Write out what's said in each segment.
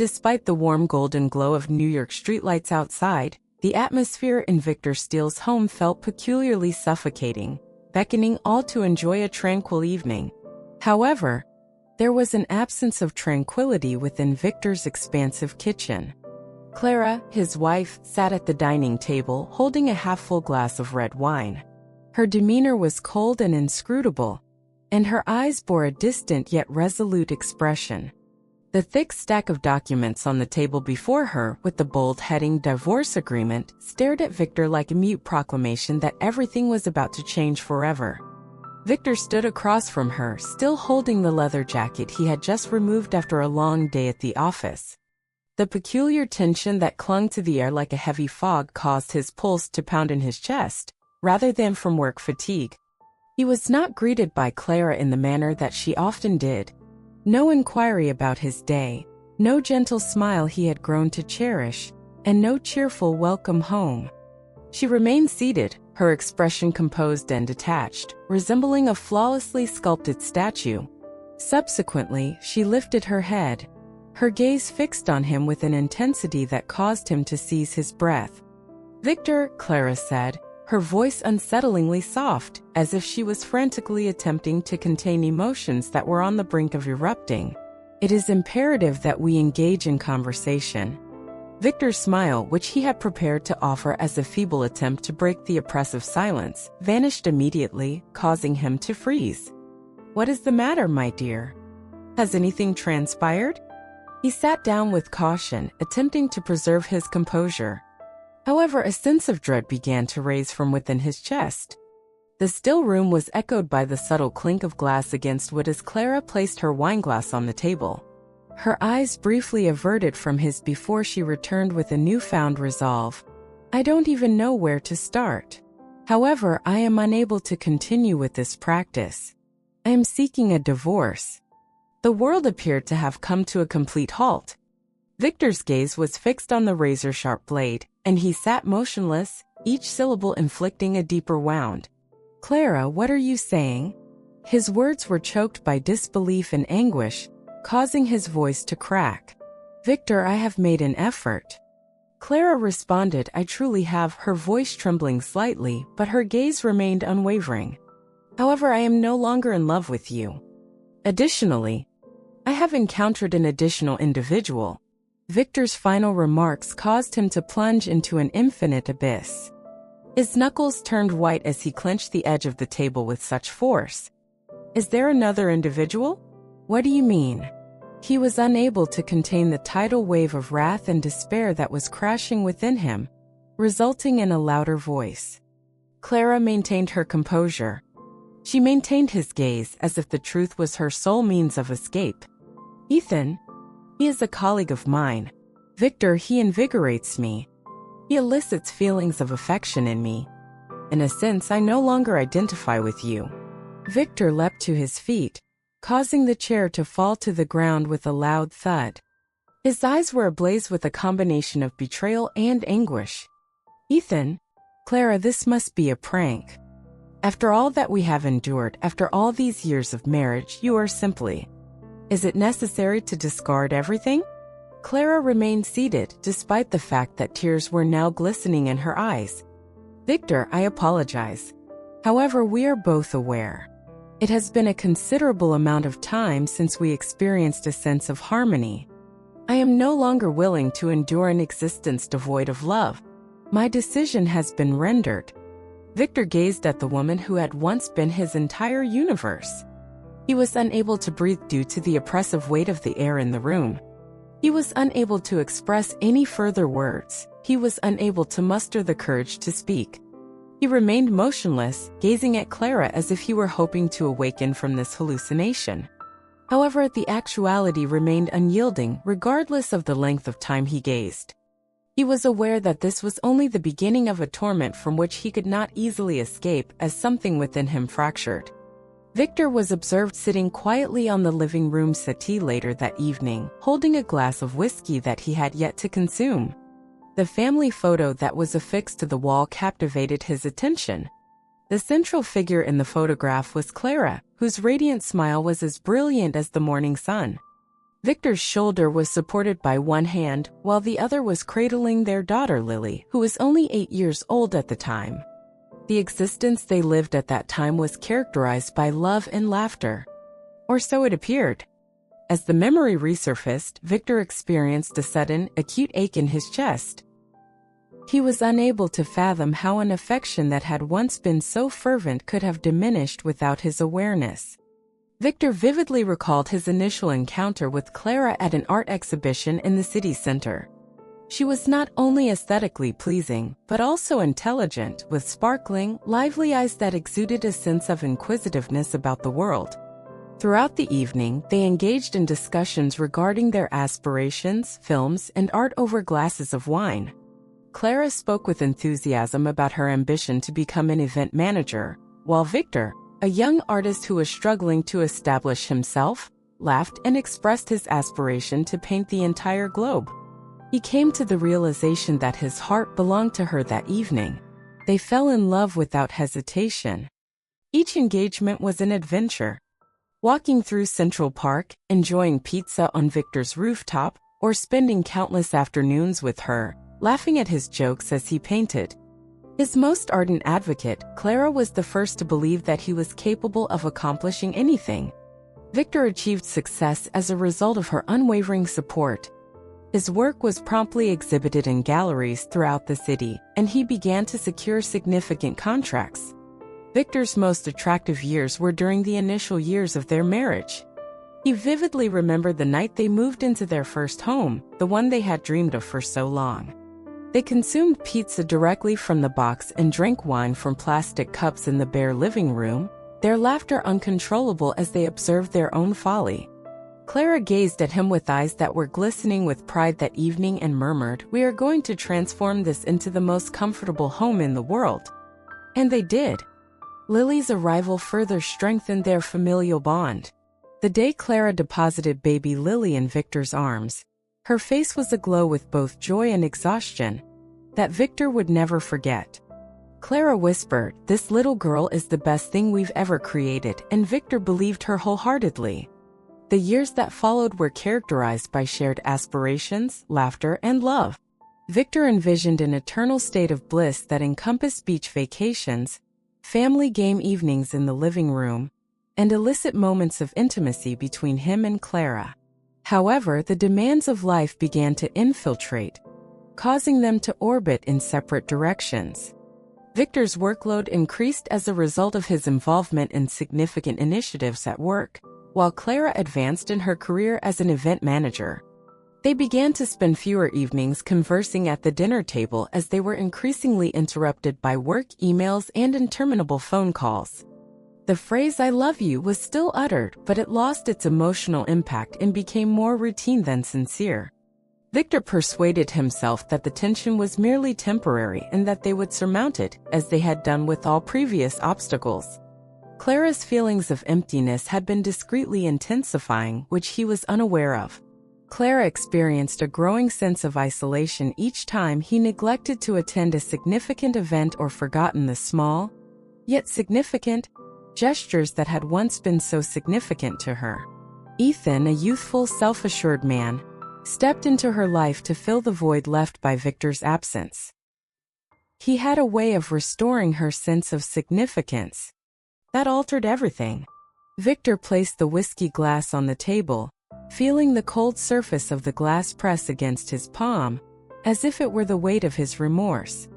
Despite the warm golden glow of New York streetlights outside, the atmosphere in Victor Steele's home felt peculiarly suffocating, beckoning all to enjoy a tranquil evening. However, there was an absence of tranquility within Victor's expansive kitchen. Clara, his wife, sat at the dining table holding a half-full glass of red wine. Her demeanor was cold and inscrutable, and her eyes bore a distant yet resolute expression. The thick stack of documents on the table before her, with the bold heading "Divorce Agreement," stared at Victor like a mute proclamation that everything was about to change forever. Victor stood across from her, still holding the leather jacket he had just removed after a long day at the office. The peculiar tension that clung to the air like a heavy fog caused his pulse to pound in his chest, rather than from work fatigue. He was not greeted by Clara in the manner that she often did. No inquiry about his day, no gentle smile he had grown to cherish, and no cheerful welcome home. She remained seated, her expression composed and detached, resembling a flawlessly sculpted statue. Subsequently, she lifted her head, her gaze fixed on him with an intensity that caused him to seize his breath. "Victor," Clara said, her voice unsettlingly soft, as if she was frantically attempting to contain emotions that were on the brink of erupting. "It is imperative that we engage in conversation." Victor's smile, which he had prepared to offer as a feeble attempt to break the oppressive silence, vanished immediately, causing him to freeze. "What is the matter, my dear? Has anything transpired?" He sat down with caution, attempting to preserve his composure. However, a sense of dread began to raise from within his chest. The still room was echoed by the subtle clink of glass against wood as Clara placed her wineglass on the table. Her eyes briefly averted from his before she returned with a newfound resolve. "I don't even know where to start. However, I am unable to continue with this practice. I am seeking a divorce." The world appeared to have come to a complete halt. Victor's gaze was fixed on the razor-sharp blade, and he sat motionless, each syllable inflicting a deeper wound. "Clara, what are you saying?" His words were choked by disbelief and anguish, causing his voice to crack. "Victor, I have made an effort." Clara responded, "I truly have," her voice trembling slightly, but her gaze remained unwavering. "However, I am no longer in love with you. Additionally, I have encountered an additional individual." Victor's final remarks caused him to plunge into an infinite abyss. His knuckles turned white as he clenched the edge of the table with such force. "Is there another individual? What do you mean?" He was unable to contain the tidal wave of wrath and despair that was crashing within him, resulting in a louder voice. Clara maintained her composure. She maintained his gaze as if the truth was her sole means of escape. "Ethan, he is a colleague of mine. Victor, he invigorates me. He elicits feelings of affection in me. In a sense, I no longer identify with you." Victor leapt to his feet, causing the chair to fall to the ground with a loud thud. His eyes were ablaze with a combination of betrayal and anguish. "Ethan, Clara, this must be a prank. After all that we have endured, after all these years of marriage, you are simply... Is it necessary to discard everything?" Clara remained seated, despite the fact that tears were now glistening in her eyes. "Victor, I apologize. However, we are both aware. It has been a considerable amount of time since we experienced a sense of harmony. I am no longer willing to endure an existence devoid of love. My decision has been rendered." Victor gazed at the woman who had once been his entire universe. He was unable to breathe due to the oppressive weight of the air in the room. He was unable to express any further words. He was unable to muster the courage to speak. He remained motionless, gazing at Clara as if he were hoping to awaken from this hallucination. However, the actuality remained unyielding, regardless of the length of time he gazed. He was aware that this was only the beginning of a torment from which he could not easily escape, as something within him fractured. Victor was observed sitting quietly on the living room settee later that evening, holding a glass of whiskey that he had yet to consume. The family photo that was affixed to the wall captivated his attention. The central figure in the photograph was Clara, whose radiant smile was as brilliant as the morning sun. Victor's shoulder was supported by one hand, while the other was cradling their daughter Lily, who was only 8 years old at the time. The existence they lived at that time was characterized by love and laughter. Or so it appeared. As the memory resurfaced, Victor experienced a sudden, acute ache in his chest. He was unable to fathom how an affection that had once been so fervent could have diminished without his awareness. Victor vividly recalled his initial encounter with Clara at an art exhibition in the city center. She was not only aesthetically pleasing, but also intelligent, with sparkling, lively eyes that exuded a sense of inquisitiveness about the world. Throughout the evening, they engaged in discussions regarding their aspirations, films, and art over glasses of wine. Clara spoke with enthusiasm about her ambition to become an event manager, while Victor, a young artist who was struggling to establish himself, laughed and expressed his aspiration to paint the entire globe. He came to the realization that his heart belonged to her that evening. They fell in love without hesitation. Each engagement was an adventure. Walking through Central Park, enjoying pizza on Victor's rooftop, or spending countless afternoons with her, laughing at his jokes as he painted. His most ardent advocate, Clara was the first to believe that he was capable of accomplishing anything. Victor achieved success as a result of her unwavering support. His work was promptly exhibited in galleries throughout the city, and he began to secure significant contracts. Victor's most attractive years were during the initial years of their marriage. He vividly remembered the night they moved into their first home, the one they had dreamed of for so long. They consumed pizza directly from the box and drank wine from plastic cups in the bare living room, their laughter uncontrollable as they observed their own folly. Clara gazed at him with eyes that were glistening with pride that evening and murmured, "We are going to transform this into the most comfortable home in the world." And they did. Lily's arrival further strengthened their familial bond. The day Clara deposited baby Lily in Victor's arms, her face was aglow with both joy and exhaustion that Victor would never forget. Clara whispered, "This little girl is the best thing we've ever created," and Victor believed her wholeheartedly. The years that followed were characterized by shared aspirations, laughter, and love. Victor envisioned an eternal state of bliss that encompassed beach vacations, family game evenings in the living room, and illicit moments of intimacy between him and Clara. However, the demands of life began to infiltrate, causing them to orbit in separate directions. Victor's workload increased as a result of his involvement in significant initiatives at work, while Clara advanced in her career as an event manager. They began to spend fewer evenings conversing at the dinner table as they were increasingly interrupted by work emails and interminable phone calls. The phrase "I love you" was still uttered, but it lost its emotional impact and became more routine than sincere. Victor persuaded himself that the tension was merely temporary and that they would surmount it, as they had done with all previous obstacles. Clara's feelings of emptiness had been discreetly intensifying, which he was unaware of. Clara experienced a growing sense of isolation each time he neglected to attend a significant event or forgotten the small, yet significant, gestures that had once been so significant to her. Ethan, a youthful, self-assured man, stepped into her life to fill the void left by Victor's absence. He had a way of restoring her sense of significance that altered everything. Victor placed the whiskey glass on the table, feeling the cold surface of the glass press against his palm, as if it were the weight of his remorse.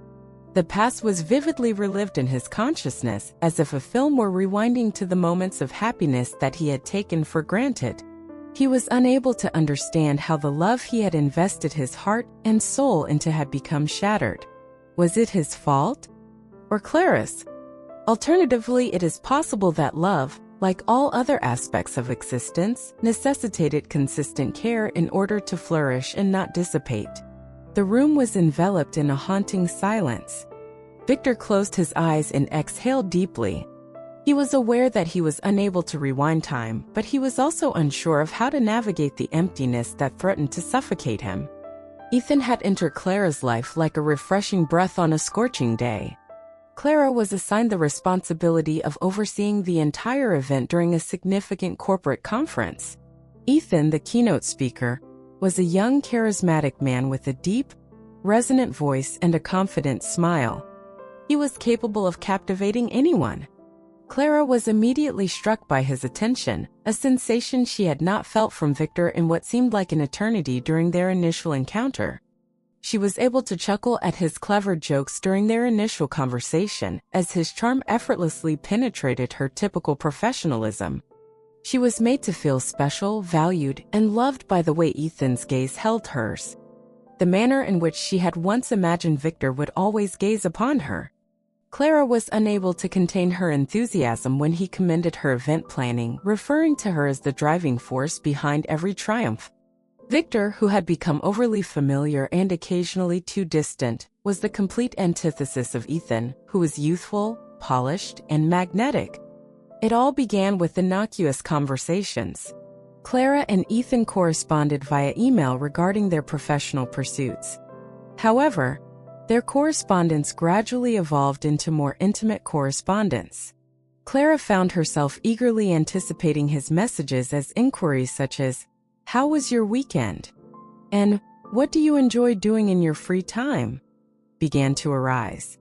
The past was vividly relived in his consciousness, as if a film were rewinding to the moments of happiness that he had taken for granted. He was unable to understand how the love he had invested his heart and soul into had become shattered. Was it his fault? Or Clara's? Alternatively, it is possible that love, like all other aspects of existence, necessitated consistent care in order to flourish and not dissipate. The room was enveloped in a haunting silence. Victor closed his eyes and exhaled deeply. He was aware that he was unable to rewind time, but he was also unsure of how to navigate the emptiness that threatened to suffocate him. Ethan had entered Clara's life like a refreshing breath on a scorching day. Clara was assigned the responsibility of overseeing the entire event during a significant corporate conference. Ethan, the keynote speaker, was a young, charismatic man with a deep, resonant voice and a confident smile. He was capable of captivating anyone. Clara was immediately struck by his attention, a sensation she had not felt from Victor in what seemed like an eternity during their initial encounter. She was able to chuckle at his clever jokes during their initial conversation, as his charm effortlessly penetrated her typical professionalism. She was made to feel special, valued, and loved by the way Ethan's gaze held hers. The manner in which she had once imagined Victor would always gaze upon her. Clara was unable to contain her enthusiasm when he commended her event planning, referring to her as the driving force behind every triumph. Victor, who had become overly familiar and occasionally too distant, was the complete antithesis of Ethan, who was youthful, polished, and magnetic. It all began with innocuous conversations. Clara and Ethan corresponded via email regarding their professional pursuits. However, their correspondence gradually evolved into more intimate correspondence. Clara found herself eagerly anticipating his messages as inquiries such as, "How was your weekend?" and "What do you enjoy doing in your free time?" began to arise.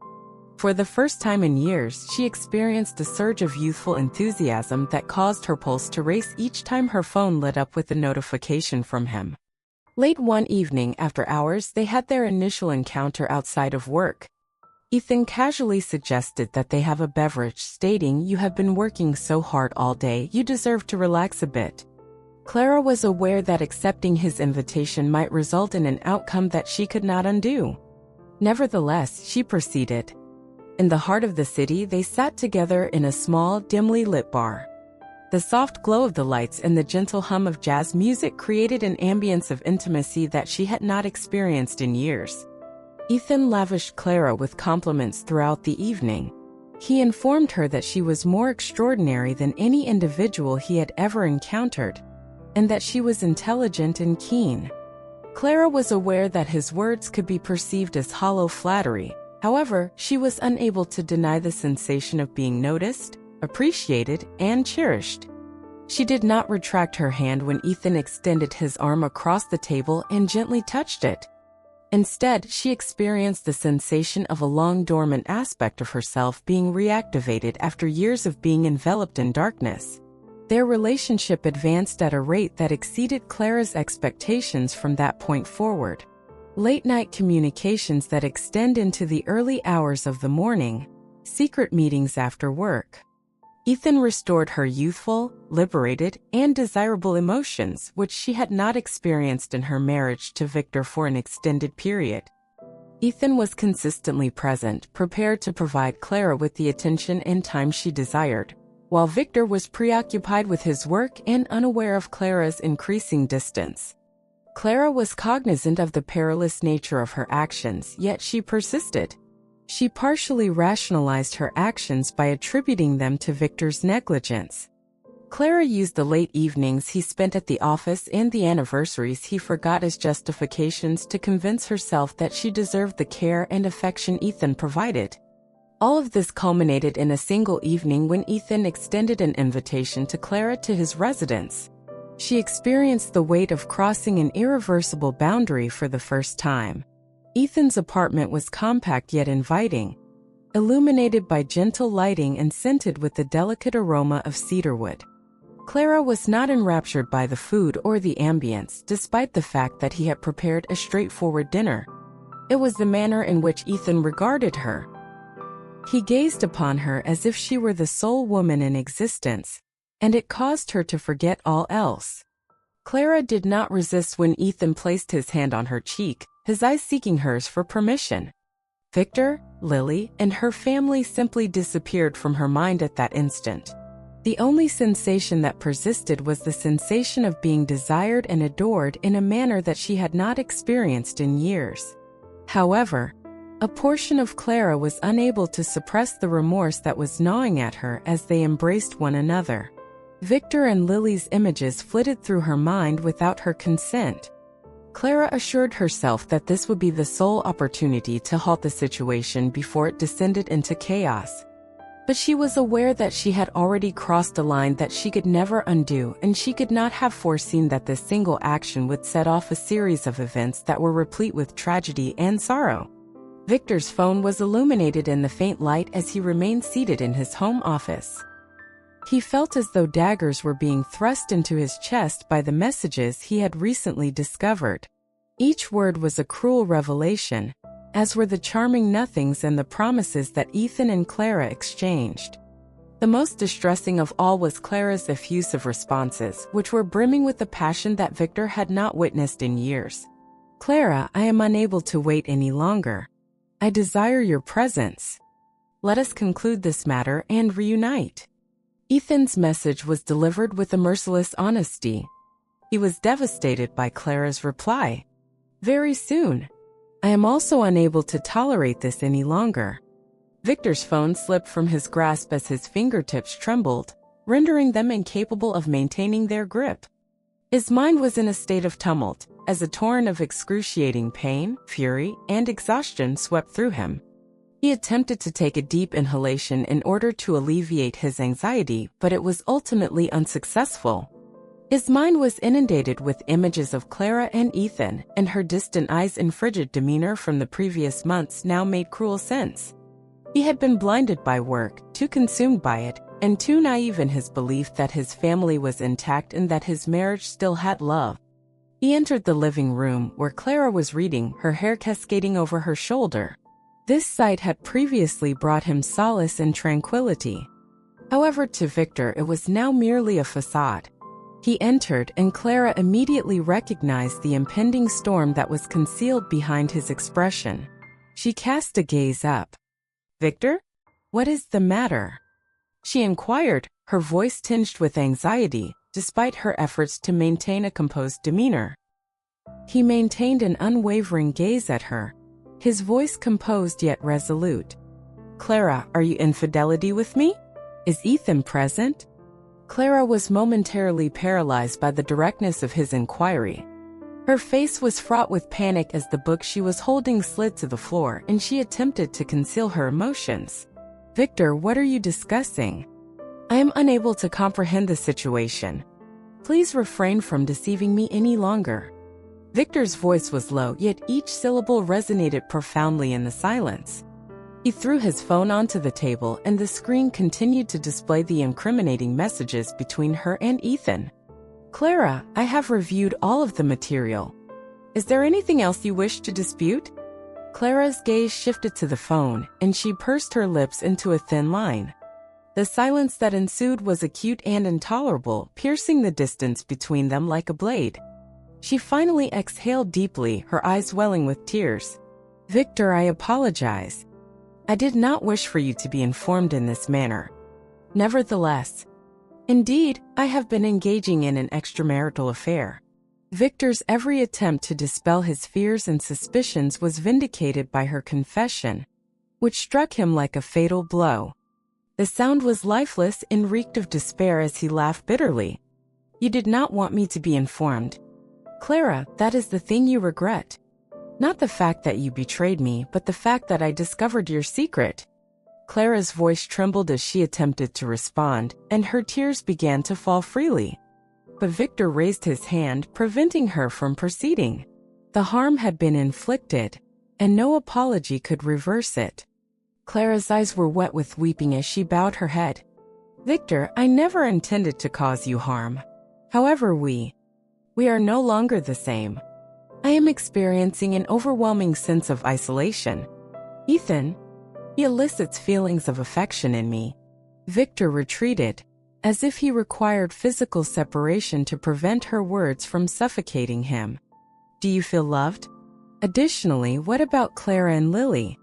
For the first time in years, she experienced a surge of youthful enthusiasm that caused her pulse to race each time her phone lit up with a notification from him. Late one evening after hours, they had their initial encounter outside of work. Ethan casually suggested that they have a beverage, stating, "You have been working so hard all day, you deserve to relax a bit." Clara was aware that accepting his invitation might result in an outcome that she could not undo. Nevertheless, she proceeded. In the heart of the city, they sat together in a small, dimly lit bar. The soft glow of the lights and the gentle hum of jazz music created an ambience of intimacy that she had not experienced in years. Ethan lavished Clara with compliments throughout the evening. He informed her that she was more extraordinary than any individual he had ever encountered, and that she was intelligent and keen. Clara was aware that his words could be perceived as hollow flattery. However, she was unable to deny the sensation of being noticed, appreciated, and cherished. She did not retract her hand when Ethan extended his arm across the table and gently touched it. Instead, she experienced the sensation of a long dormant aspect of herself being reactivated after years of being enveloped in darkness. Their relationship advanced at a rate that exceeded Clara's expectations from that point forward. Late-night communications that extend into the early hours of the morning, secret meetings after work. Ethan restored her youthful, liberated, and desirable emotions, which she had not experienced in her marriage to Victor for an extended period. Ethan was consistently present, prepared to provide Clara with the attention and time she desired, while Victor was preoccupied with his work and unaware of Clara's increasing distance. Clara was cognizant of the perilous nature of her actions, yet she persisted. She partially rationalized her actions by attributing them to Victor's negligence. Clara used the late evenings he spent at the office and the anniversaries he forgot as justifications to convince herself that she deserved the care and affection Ethan provided. All of this culminated in a single evening when Ethan extended an invitation to Clara to his residence. She experienced the weight of crossing an irreversible boundary for the first time. Ethan's apartment was compact yet inviting, illuminated by gentle lighting and scented with the delicate aroma of cedarwood. Clara was not enraptured by the food or the ambience, despite the fact that he had prepared a straightforward dinner. It was the manner in which Ethan regarded her. He gazed upon her as if she were the sole woman in existence, and it caused her to forget all else. Clara did not resist when Ethan placed his hand on her cheek, his eyes seeking hers for permission. Victor, Lily, and her family simply disappeared from her mind at that instant. The only sensation that persisted was the sensation of being desired and adored in a manner that she had not experienced in years. However, a portion of Clara was unable to suppress the remorse that was gnawing at her as they embraced one another. Victor and Lily's images flitted through her mind without her consent. Clara assured herself that this would be the sole opportunity to halt the situation before it descended into chaos. But she was aware that she had already crossed a line that she could never undo, and she could not have foreseen that this single action would set off a series of events that were replete with tragedy and sorrow. Victor's phone was illuminated in the faint light as he remained seated in his home office. He felt as though daggers were being thrust into his chest by the messages he had recently discovered. Each word was a cruel revelation, as were the charming nothings and the promises that Ethan and Clara exchanged. The most distressing of all was Clara's effusive responses, which were brimming with the passion that Victor had not witnessed in years. "Clara, I am unable to wait any longer. I desire your presence. Let us conclude this matter and reunite." Ethan's message was delivered with a merciless honesty. He was devastated by Clara's reply. "Very soon. I am also unable to tolerate this any longer." Victor's phone slipped from his grasp as his fingertips trembled, rendering them incapable of maintaining their grip. His mind was in a state of tumult, as a torrent of excruciating pain, fury, and exhaustion swept through him. He attempted to take a deep inhalation in order to alleviate his anxiety, but it was ultimately unsuccessful. His mind was inundated with images of Clara and Ethan, and her distant eyes and frigid demeanor from the previous months now made cruel sense. He had been blinded by work, too consumed by it, and too naive in his belief that his family was intact and that his marriage still had love. He entered the living room where Clara was reading, her hair cascading over her shoulder. This sight had previously brought him solace and tranquility. However, to Victor it was now merely a facade. He entered, and Clara immediately recognized the impending storm that was concealed behind his expression. She cast a gaze up. "Victor? What is the matter?" she inquired, her voice tinged with anxiety, despite her efforts to maintain a composed demeanor. He maintained an unwavering gaze at her, his voice composed yet resolute. "Clara, are you infidelity with me? Is Ethan present?" Clara was momentarily paralyzed by the directness of his inquiry. Her face was fraught with panic as the book she was holding slid to the floor, and she attempted to conceal her emotions. "Victor, what are you discussing? I am unable to comprehend the situation. Please refrain from deceiving me any longer." Victor's voice was low, yet each syllable resonated profoundly in the silence. He threw his phone onto the table, and the screen continued to display the incriminating messages between her and Ethan. "Clara, I have reviewed all of the material. Is there anything else you wish to dispute?" Clara's gaze shifted to the phone, and she pursed her lips into a thin line. The silence that ensued was acute and intolerable, piercing the distance between them like a blade. She finally exhaled deeply, her eyes welling with tears. "Victor, I apologize. I did not wish for you to be informed in this manner. Nevertheless, indeed, I have been engaging in an extramarital affair." Victor's every attempt to dispel his fears and suspicions was vindicated by her confession, which struck him like a fatal blow. The sound was lifeless and reeked of despair as he laughed bitterly. "You did not want me to be informed. Clara, that is the thing you regret. Not the fact that you betrayed me, but the fact that I discovered your secret." Clara's voice trembled as she attempted to respond, and her tears began to fall freely. But Victor raised his hand, preventing her from proceeding. The harm had been inflicted, and no apology could reverse it. Clara's eyes were wet with weeping as she bowed her head. "Victor, I never intended to cause you harm. However, we are no longer the same. I am experiencing an overwhelming sense of isolation. Ethan, he elicits feelings of affection in me." Victor retreated, as if he required physical separation to prevent her words from suffocating him. "Do you feel loved? Additionally, what about Clara and Lily?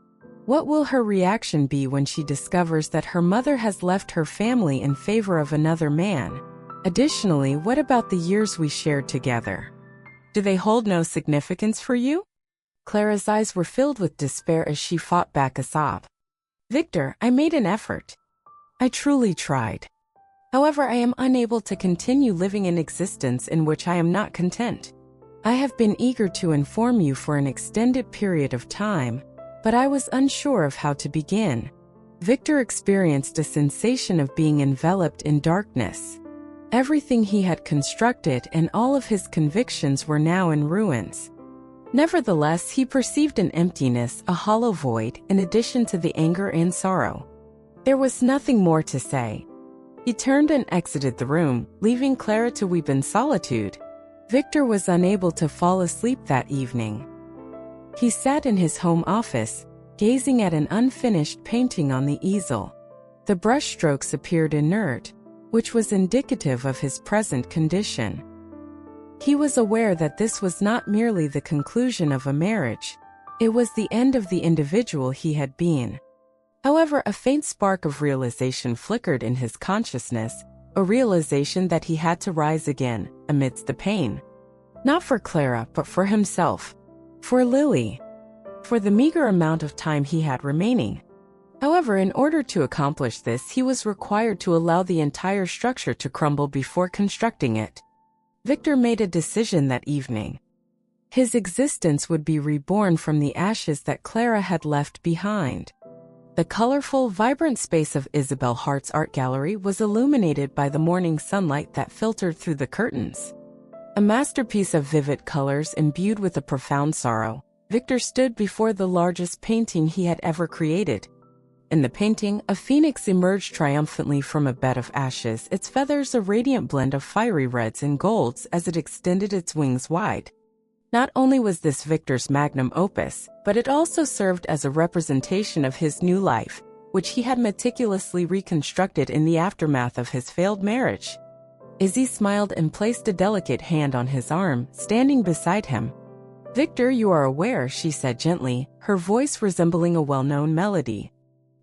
What will her reaction be when she discovers that her mother has left her family in favor of another man? Additionally, what about the years we shared together? Do they hold no significance for you?" Clara's eyes were filled with despair as she fought back a sob. "Victor, I made an effort. I truly tried. However, I am unable to continue living an existence in which I am not content. I have been eager to inform you for an extended period of time, but I was unsure of how to begin. Victor experienced a sensation of being enveloped in darkness. Everything he had constructed and all of his convictions were now in ruins. Nevertheless, he perceived an emptiness, a hollow void, in addition to the anger and sorrow. There was nothing more to say. He turned and exited the room, leaving Clara to weep in solitude. Victor was unable to fall asleep that evening. He sat in his home office, gazing at an unfinished painting on the easel. The brushstrokes appeared inert, which was indicative of his present condition. He was aware that this was not merely the conclusion of a marriage, it was the end of the individual he had been. However, a faint spark of realization flickered in his consciousness, a realization that he had to rise again, amidst the pain. Not for Clara, but for himself. For Lily. For the meager amount of time he had remaining. However, in order to accomplish this, he was required to allow the entire structure to crumble before constructing it. Victor made a decision that evening. His existence would be reborn from the ashes that Clara had left behind. The colorful, vibrant space of Isabel Hart's art gallery was illuminated by the morning sunlight that filtered through the curtains. A masterpiece of vivid colors imbued with a profound sorrow, Victor stood before the largest painting he had ever created. In the painting, a phoenix emerged triumphantly from a bed of ashes, its feathers a radiant blend of fiery reds and golds as it extended its wings wide. Not only was this Victor's magnum opus, but it also served as a representation of his new life, which he had meticulously reconstructed in the aftermath of his failed marriage. Izzy smiled and placed a delicate hand on his arm, standing beside him. "Victor, you are aware," she said gently, her voice resembling a well-known melody.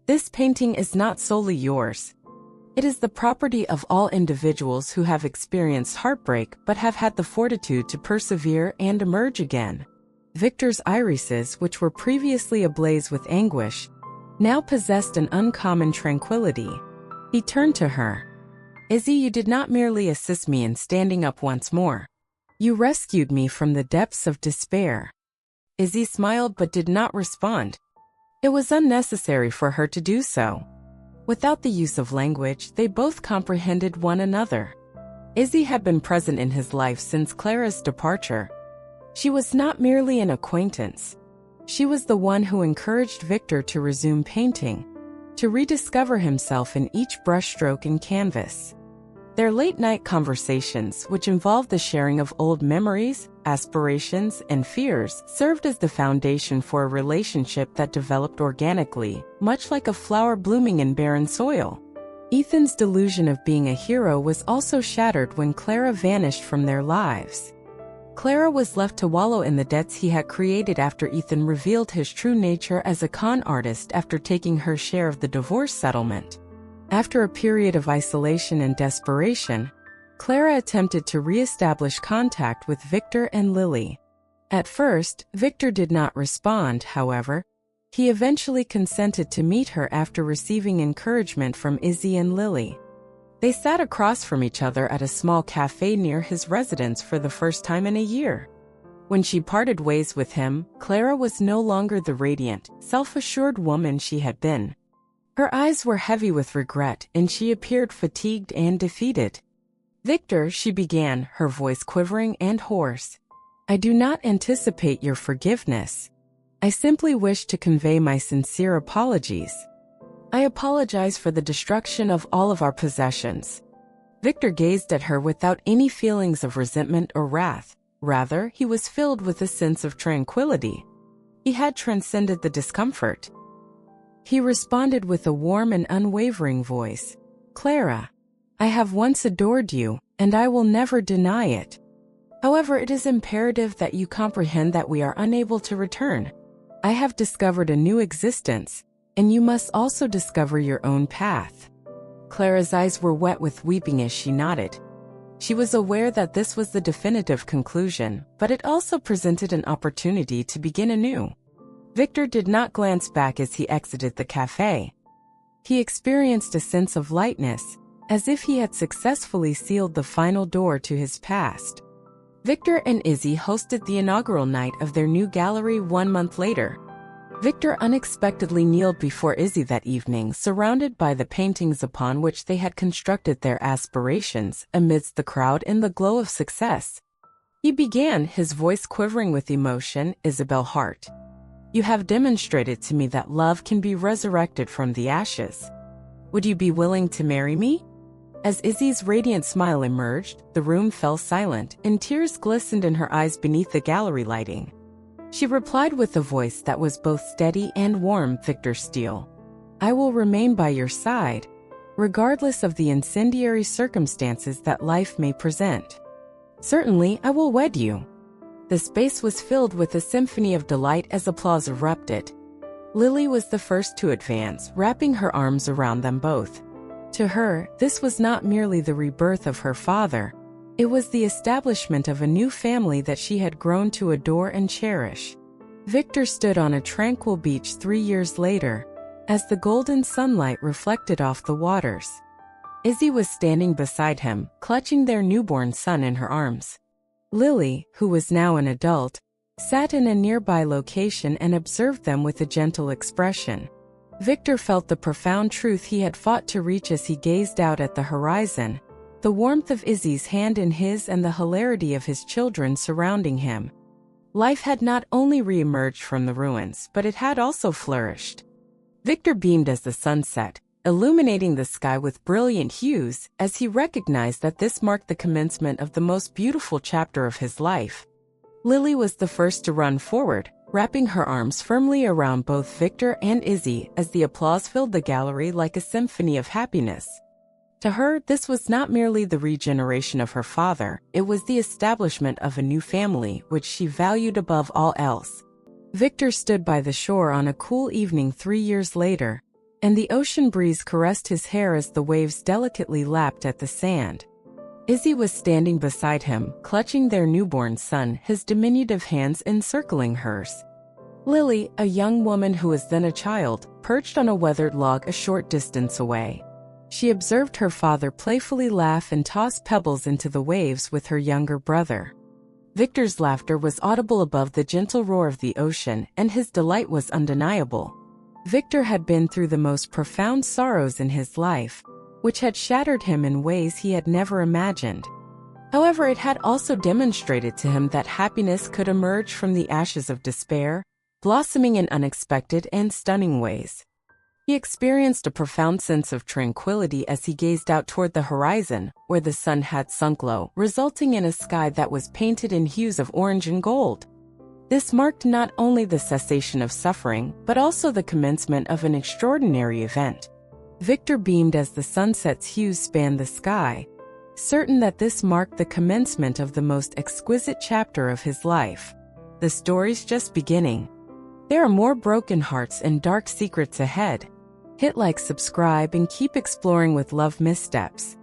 "This painting is not solely yours. It is the property of all individuals who have experienced heartbreak but have had the fortitude to persevere and emerge again." Victor's irises, which were previously ablaze with anguish, now possessed an uncommon tranquility. He turned to her. "Izzy, you did not merely assist me in standing up once more. You rescued me from the depths of despair." Izzy smiled but did not respond. It was unnecessary for her to do so. Without the use of language, they both comprehended one another. Izzy had been present in his life since Clara's departure. She was not merely an acquaintance. She was the one who encouraged Victor to resume painting, to rediscover himself in each brushstroke and canvas. Their late-night conversations, which involved the sharing of old memories, aspirations, and fears, served as the foundation for a relationship that developed organically, much like a flower blooming in barren soil. Ethan's delusion of being a hero was also shattered when Clara vanished from their lives. Clara was left to wallow in the debts he had created after Ethan revealed his true nature as a con artist after taking her share of the divorce settlement. After a period of isolation and desperation, Clara attempted to re-establish contact with Victor and Lily. At first, Victor did not respond, however. He eventually consented to meet her after receiving encouragement from Izzy and Lily. They sat across from each other at a small cafe near his residence for the first time in a year. When she parted ways with him, Clara was no longer the radiant, self-assured woman she had been. Her eyes were heavy with regret, and she appeared fatigued and defeated. "Victor," she began, her voice quivering and hoarse, "I do not anticipate your forgiveness. I simply wish to convey my sincere apologies. I apologize for the destruction of all of our possessions." Victor gazed at her without any feelings of resentment or wrath. Rather, he was filled with a sense of tranquility. He had transcended the discomfort. He responded with a warm and unwavering voice. "Clara, I have once adored you, and I will never deny it. However, it is imperative that you comprehend that we are unable to return. I have discovered a new existence, and you must also discover your own path." Clara's eyes were wet with weeping as she nodded. She was aware that this was the definitive conclusion, but it also presented an opportunity to begin anew. Victor did not glance back as he exited the cafe. He experienced a sense of lightness, as if he had successfully sealed the final door to his past. Victor and Izzy hosted the inaugural night of their new gallery 1 month later. Victor unexpectedly kneeled before Izzy that evening, surrounded by the paintings upon which they had constructed their aspirations, amidst the crowd in the glow of success. He began, his voice quivering with emotion, "Isabel Hart, you have demonstrated to me that love can be resurrected from the ashes. Would you be willing to marry me?" As Izzy's radiant smile emerged, the room fell silent, and tears glistened in her eyes beneath the gallery lighting. She replied with a voice that was both steady and warm, "Victor Steele, I will remain by your side, regardless of the incendiary circumstances that life may present. Certainly, I will wed you." The space was filled with a symphony of delight as applause erupted. Lily was the first to advance, wrapping her arms around them both. To her, this was not merely the rebirth of her father. It was the establishment of a new family that she had grown to adore and cherish. Victor stood on a tranquil beach 3 years later, as the golden sunlight reflected off the waters. Izzy was standing beside him, clutching their newborn son in her arms. Lily, who was now an adult, sat in a nearby location and observed them with a gentle expression. Victor felt the profound truth he had fought to reach as he gazed out at the horizon, the warmth of Izzy's hand in his and the hilarity of his children surrounding him. Life had not only re-emerged from the ruins, but it had also flourished. Victor beamed as the sun set, illuminating the sky with brilliant hues, as he recognized that this marked the commencement of the most beautiful chapter of his life. Lily was the first to run forward, wrapping her arms firmly around both Victor and Izzy as the applause filled the gallery like a symphony of happiness. To her, this was not merely the regeneration of her father, it was the establishment of a new family which she valued above all else. Victor stood by the shore on a cool evening 3 years later, and the ocean breeze caressed his hair as the waves delicately lapped at the sand. Izzy was standing beside him, clutching their newborn son, his diminutive hands encircling hers. Lily, a young woman who was then a child, perched on a weathered log a short distance away. She observed her father playfully laugh and toss pebbles into the waves with her younger brother. Victor's laughter was audible above the gentle roar of the ocean, and his delight was undeniable. Victor had been through the most profound sorrows in his life, which had shattered him in ways he had never imagined. However, it had also demonstrated to him that happiness could emerge from the ashes of despair, blossoming in unexpected and stunning ways. He experienced a profound sense of tranquility as he gazed out toward the horizon, where the sun had sunk low, resulting in a sky that was painted in hues of orange and gold. This marked not only the cessation of suffering, but also the commencement of an extraordinary event. Victor beamed as the sunset's hues spanned the sky, certain that this marked the commencement of the most exquisite chapter of his life. The story's just beginning. There are more broken hearts and dark secrets ahead. Hit like, subscribe, and keep exploring with Love Missteps.